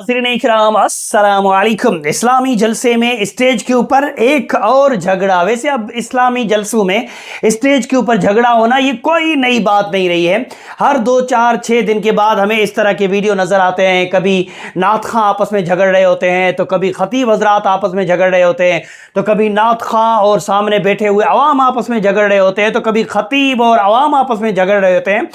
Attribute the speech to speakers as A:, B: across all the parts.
A: अस्सलाम वालेकुम। इस्लामी जलसे में स्टेज के ऊपर एक और झगड़ा। वैसे अब इस्लामी जलसों में स्टेज के ऊपर झगड़ा होना ये कोई नई बात नहीं रही है। हर 2, 4, 6 दिन के बाद हमें इस तरह के वीडियो नज़र आते हैं। कभी नात खां आपस में झगड़ रहे होते हैं, तो कभी खतीब हजरात आपस में झगड़ रहे होते हैं, तो कभी नात खां और सामने बैठे हुए अवाम आपस में झगड़ रहे होते हैं, तो कभी खतीब और अवाम आपस में झगड़ रहे होते हैं।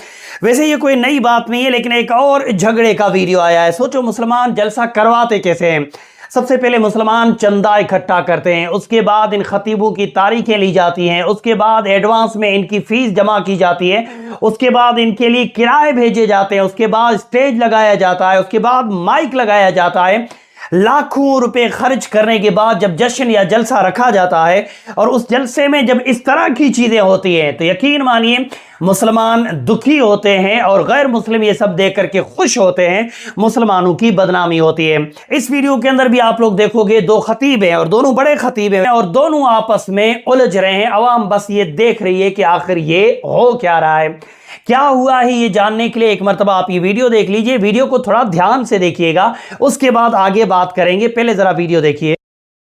A: वैसे ये कोई नई बात नहीं है, लेकिन एक और झगड़े का वीडियो आया है। सोचो मुसलमान जलसा करवाते कैसे हैं। सबसे पहले मुसलमान चंदा इकट्ठा करते हैं, उसके बाद इन खतीबों की तारीखें ली जाती हैं, उसके बाद एडवांस में इनकी फीस जमा की जाती है, उसके बाद इनके लिए किराए भेजे जाते हैं, उसके बाद स्टेज लगाया जाता है, उसके बाद माइक लगाया जाता है। लाखों रुपए खर्च करने के बाद जब जश्न या जलसा रखा जाता है और उस जलसे में जब इस तरह की चीजें होती हैं, तो यकीन मानिए मुसलमान दुखी होते हैं और गैर मुस्लिम ये सब देख करके खुश होते हैं। मुसलमानों की बदनामी होती है। इस वीडियो के अंदर भी आप लोग देखोगे, 2 खतीब हैं और दोनों बड़े खतीब हैं और दोनों आपस में उलझ रहे हैं। अवाम बस ये देख रही है कि आखिर ये हो क्या रहा है, क्या हुआ है। ये जानने के लिए एक मरतबा आप ये वीडियो देख लीजिए। वीडियो को थोड़ा ध्यान से देखिएगा, उसके बाद आगे बात करेंगे। पहले जरा वीडियो देखिए।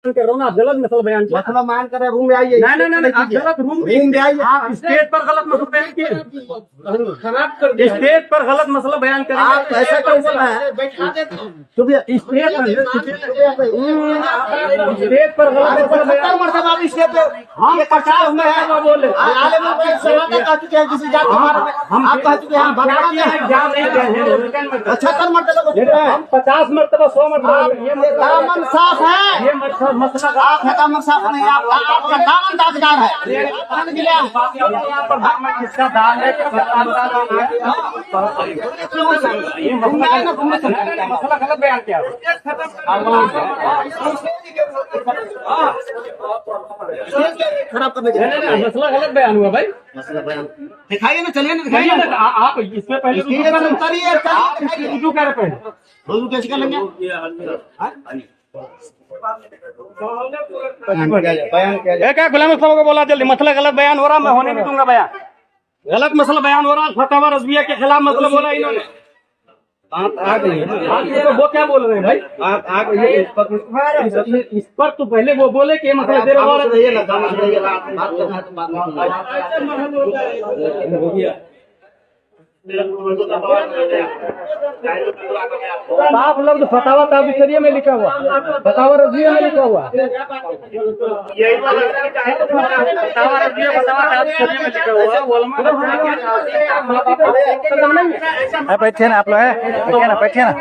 B: कर रहा हूँ ना, आप गलत मसला बयान किया।
C: मसला मान कर रूम में आइए।
B: नहीं, आप गलत रूम में आइए। आप स्टेज पर गलत मसला बयान किए, खराब कर दिया। स्टेज पर गलत मसला बयान करेंगे।
C: आप ऐसा क्यों बोल रहे हैं? बैठा देते हैं।
B: स्टेज पर गलत मसला बयान
C: मरतबा आप स्टेज पे
B: हम 50 में है वो बोले
C: आले में कोई सवाल कह चुके हैं, किसी जात के बारे में
B: हम
C: आप कह चुके हैं, हम बता रहे हैं। 76 मरतबा
B: हम 50 मरतबा 100 मरतबा ये
C: दामन साफ है।
B: ये मसला
C: आप है दामन साफ नहीं, आपका दामन दागदार है।
B: इसका दाल है ये मसला गलत बयान किया।
C: खराब करने के लिए
B: मसला गलत बयान हुआ भाई।
C: मसला बयान दिखाइए ना, चलिए ना,
B: दिखाइए
C: दिखाइए
B: ना। आप इसमें पहले रुजू कर रहे हैं।
C: रोजू कैसे कर लेंगे?
B: क्या गुलाम साहब को बोला जल्दी, मसला गलत बयान हो रहा, मैं होने नहीं दूंगा बयान। गलत मसला बयान हो रहा, फतवा रज़विया के खिलाफ मसला बोला इन्होंने।
C: आप आ गई
B: तो वो क्या बोल रहे हैं भाई?
C: आप आ गई
B: इस पर तो पहले वो बोले कि मसला देर हो रहा
C: ये लगा बात करना है तो बात
B: है। आप लफ्ज़ फतावा ताबिशरिया में लिखा हुआ, फतावा रज़विया में लिखा हुआ। फतावा रज़विया फतावा ताबिशरिया में लिखा हुआ।
A: बैठे ना आप लोग, बैठे ना।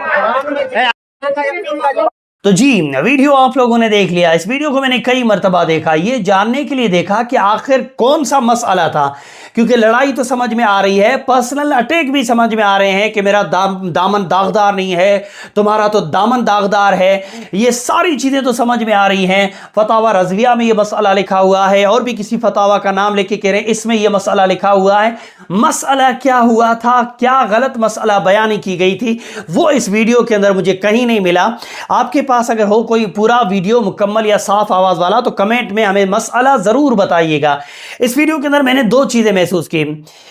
A: तो जी, वीडियो आप लोगों ने देख लिया। इस वीडियो को मैंने कई मरतबा देखा, ये जानने के लिए देखा कि आखिर कौन सा मसला था, क्योंकि लड़ाई तो समझ में आ रही है, पर्सनल अटैक भी समझ में आ रहे हैं कि मेरा दामन दागदार नहीं है, तुम्हारा तो दामन दागदार है। ये सारी चीज़ें तो समझ में आ रही हैं। फतावा रज़विया में ये मसला लिखा हुआ है और भी किसी फतावा का नाम लेके कह रहे हैं इसमें ये मसला लिखा हुआ है। मसला क्या हुआ था, क्या गलत मसला बयानी की गई थी, वो इस वीडियो के अंदर मुझे कहीं नहीं मिला। आपके पास अगर हो कोई पूरा वीडियो मुकम्मल या साफ आवाज वाला तो कमेंट में हमें मसला जरूर बताइएगा। इस वीडियो के अंदर मैंने 2 चीजें महसूस की।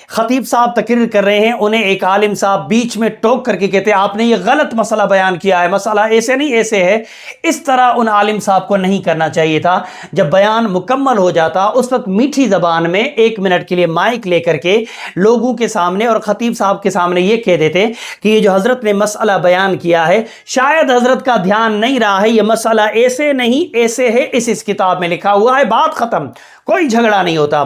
A: खतीब साहब तकरीर कर रहे हैं, उन्हें एक आलिम साहब बीच में टोक करके कहते हैं आपने ये गलत मसला बयान किया है, मसला ऐसे नहीं ऐसे है। इस तरह उन आलिम साहब को नहीं करना चाहिए था। जब बयान मुकम्मल हो जाता उस वक्त मीठी जबान में 1 मिनट के लिए माइक लेकर के लोगों के सामने और खतीब साहब के सामने ये कह देते कि ये जो हजरत ने मसला बयान किया है शायद हजरत का ध्यान नहीं रहा है, ये मसला ऐसे नहीं ऐसे है, इस किताब में लिखा हुआ है, बात खत्म, कोई झगड़ा नहीं होता।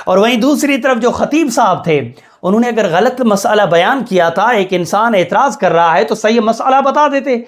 A: और वहीं दूसरी तरफ जो खतीब साहब थे, उन्होंने अगर गलत मसला बयान किया था, एक इंसान एतराज कर रहा है तो सही मसला बता देते।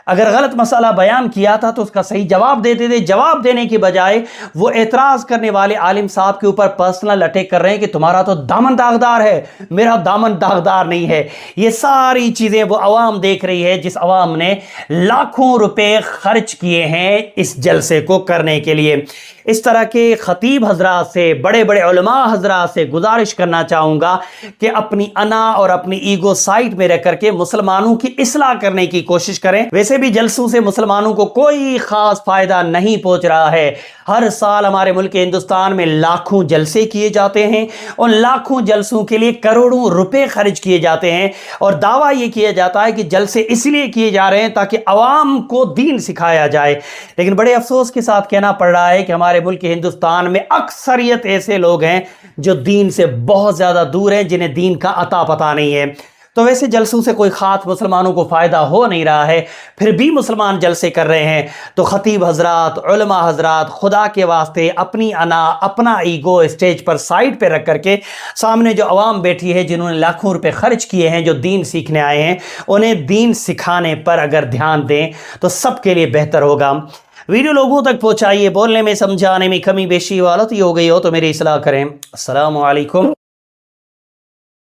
A: अगर गलत मसला बयान किया था तो उसका सही जवाब देते थे। जवाब देने के बजाय वो एतराज़ करने वाले आलिम साहब के ऊपर पर्सनल अटैक कर रहे हैं कि तुम्हारा तो दामन दागदार है, मेरा दामन दागदार नहीं है। ये सारी चीज़ें वो अवाम देख रही है, जिस अवाम ने लाखों रुपए खर्च किए हैं इस जलसे को करने के लिए। इस तरह के खतीब हजरात से, बड़े बड़े उलमा हजरात से गुजारिश करना चाहूँगा कि अपनी अना और अपनी ईगो साइड में रख करके मुसलमानों की इस्लाह करने की कोशिश करें। वैसे भी जलसों से मुसलमानों को कोई ख़ास फ़ायदा नहीं पहुँच रहा है। हर साल हमारे मुल्क हिंदुस्तान में लाखों जलसे किए जाते हैं, उन लाखों जलसों के लिए करोड़ों रुपए खर्च किए जाते हैं और दावा ये किया जाता है कि जलसे इसलिए किए जा रहे हैं ताकि अवाम को दीन सिखाया जाए। लेकिन बड़े अफसोस के साथ कहना पड़ रहा है कि हमारे मुल्क हिंदुस्तान में अक्सरियत ऐसे लोग हैं जो दीन से बहुत ज़्यादा दूर हैं, जिन्हें दीन का अता पता नहीं है। तो वैसे जलसों से कोई ख़ास मुसलमानों को फ़ायदा हो नहीं रहा है, फिर भी मुसलमान जलसे कर रहे हैं। तो ख़तीब हजरात, उलमा हजरात, खुदा के वास्ते अपनी अना, अपना ईगो स्टेज पर साइड पे रख करके सामने जो अवाम बैठी है, जिन्होंने लाखों रुपए खर्च किए हैं, जो दीन सीखने आए हैं, उन्हें दीन सिखाने पर अगर ध्यान दें तो सबके लिए बेहतर होगा। वीडियो लोगों तक पहुँचाइए। बोलने में, समझाने में कमी बेशी गलती हो गई हो तो मेरी इस्लाह करें। अस्सलामु अलैकुम।